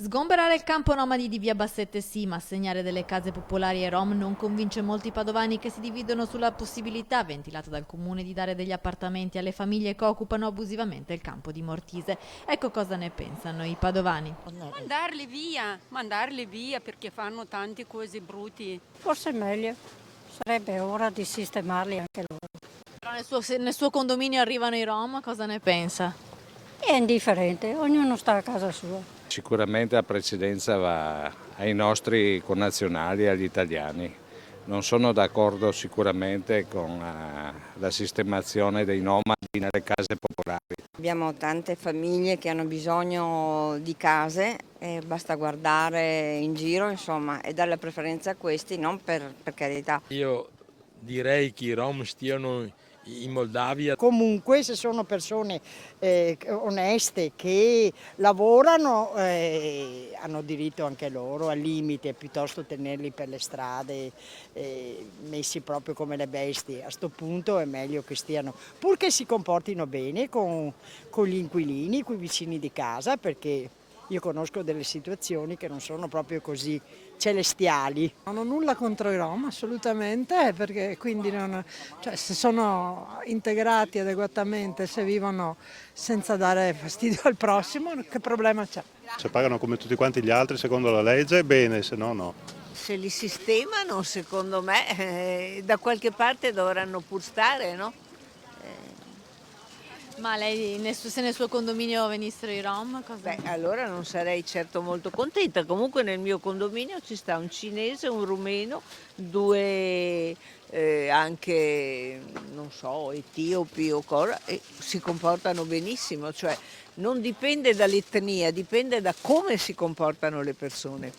Sgomberare il campo nomadi di via Bassette sì, ma assegnare delle case popolari ai Rom non convince molti padovani che si dividono sulla possibilità, ventilata dal comune, di dare degli appartamenti alle famiglie che occupano abusivamente il campo di Mortise. Ecco cosa ne pensano i padovani. Mandarli via perché fanno tante cose brutte. Forse è meglio, sarebbe ora di sistemarli anche loro. Però nel suo condominio arrivano i Rom, cosa ne pensa? È indifferente, ognuno sta a casa sua. Sicuramente la precedenza va ai nostri connazionali, agli italiani. Non sono d'accordo sicuramente con la sistemazione dei nomadi nelle case popolari. Abbiamo tante famiglie che hanno bisogno di case e basta guardare in giro, insomma, e dare la preferenza a questi, non per carità. Io direi che i Rom stiano in Moldavia. Comunque se sono persone oneste che lavorano hanno diritto anche loro al limite, piuttosto tenerli per le strade messi proprio come le bestie. A sto punto è meglio che stiano, purché si comportino bene con gli inquilini, con i vicini di casa, perché io conosco delle situazioni che non sono proprio così celestiali. Non ho nulla contro i Rom, assolutamente, perché quindi se sono integrati adeguatamente, se vivono senza dare fastidio al prossimo, che problema c'è? Se pagano come tutti quanti gli altri secondo la legge, bene, se no no. Se li sistemano, secondo me, da qualche parte dovranno pur stare, no? Ma lei, se nel suo condominio venissero i Rom, cosa? Beh, allora non sarei certo molto contenta. Comunque nel mio condominio ci sta un cinese, un rumeno, due anche, non so, etiopi o cosa, e si comportano benissimo. Cioè non dipende dall'etnia, dipende da come si comportano le persone.